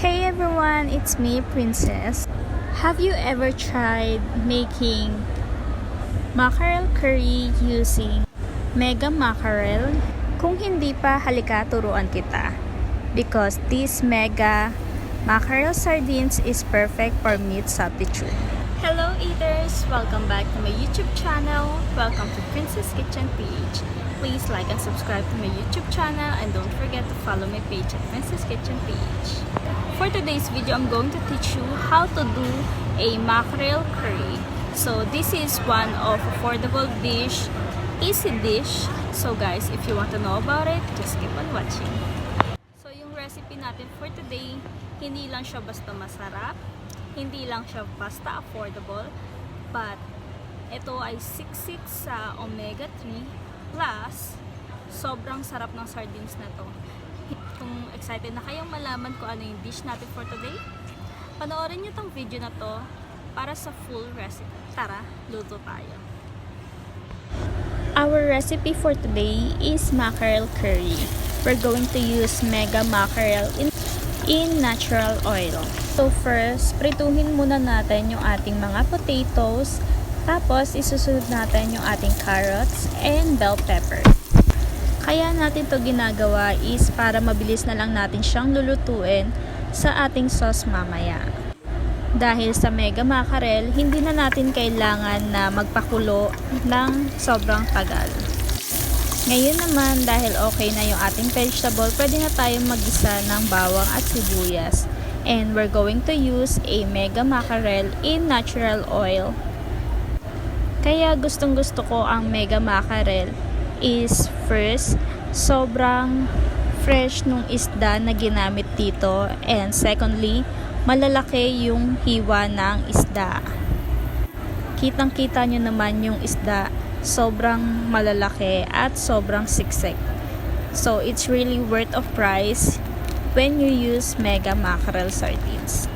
Hey everyone, it's me, Princess. Have you ever tried making mackerel curry using mega mackerel? Kung hindi pa, halika turuan kita. Because this mega mackerel sardines is perfect for meat substitute. Hello eaters! Welcome back to my YouTube channel. Welcome to Princess Kitchen page. Please like and subscribe to my YouTube channel and don't forget to follow my page at Princess Kitchen page. For today's video, I'm going to teach you how to do a mackerel curry. So this is one of affordable dish, easy dish. So guys, if you want to know about it, just keep on watching. So yung recipe natin for today, hindi lang siya basta masarap, hindi lang siya basta affordable, but ito ay siksik sa omega-3 plus sobrang sarap ng sardines na to. Kung excited na kayong malaman kung ano yung dish natin for today, panoorin nyo tong video na to para sa full recipe. Tara, luto tayo. Our recipe for today is mackerel curry. We're going to use mega mackerel in natural oil. So first, prituhin muna natin yung ating mga potatoes. Tapos, isusunod natin yung ating carrots and bell pepper. Kaya natin to ginagawa is para mabilis na lang natin siyang lulutuin sa ating sauce mamaya. Dahil sa mega mackerel, hindi na natin kailangan na magpakulo ng sobrang tagal. Ngayon naman, dahil okay na yung ating vegetable, pwede na tayong mag-isa ng bawang at sibuyas. And we're going to use a mega mackerel in natural oil. Kaya gustong-gusto ko ang mega mackerel is first, sobrang fresh nung isda na ginamit dito, and secondly, malalaki yung hiwa ng isda. Kitang-kita nyo naman yung isda, sobrang malalaki at sobrang siksik. So it's really worth of price when you use mega mackerel sardines.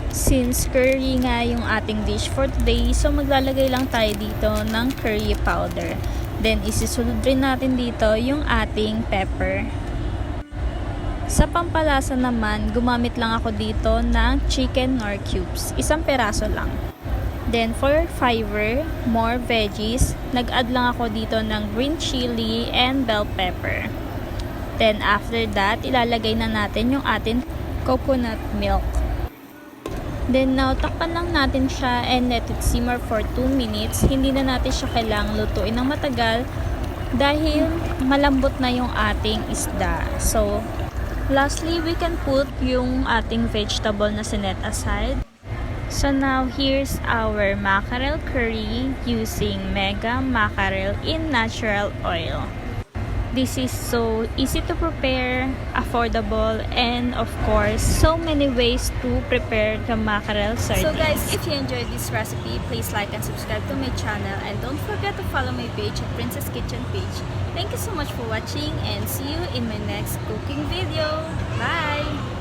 Since curry nga yung ating dish for today, so maglalagay lang tayo dito ng curry powder. Then isisunod rin natin dito yung ating pepper. Sa pampalasa naman, gumamit lang ako dito ng chicken nor cubes. Isang peraso lang. Then for fiber, more veggies, nag-add lang ako dito ng green chili and bell pepper. Then after that, ilalagay na natin yung ating coconut milk. Then now, takpan lang natin siya and let it simmer for 2 minutes. Hindi na natin siya kailangang lutuin ng matagal dahil malambot na yung ating isda. So, lastly, we can put yung ating vegetable na sinet aside. So now, here's our mackerel curry using mega mackerel in natural oil. This is so easy to prepare, affordable, and of course, so many ways to prepare the mackerel sardines. So guys, if you enjoyed this recipe, please like and subscribe to my channel, and don't forget to follow my page at Princess Kitchen page. Thank you so much for watching, and see you in my next cooking video. Bye!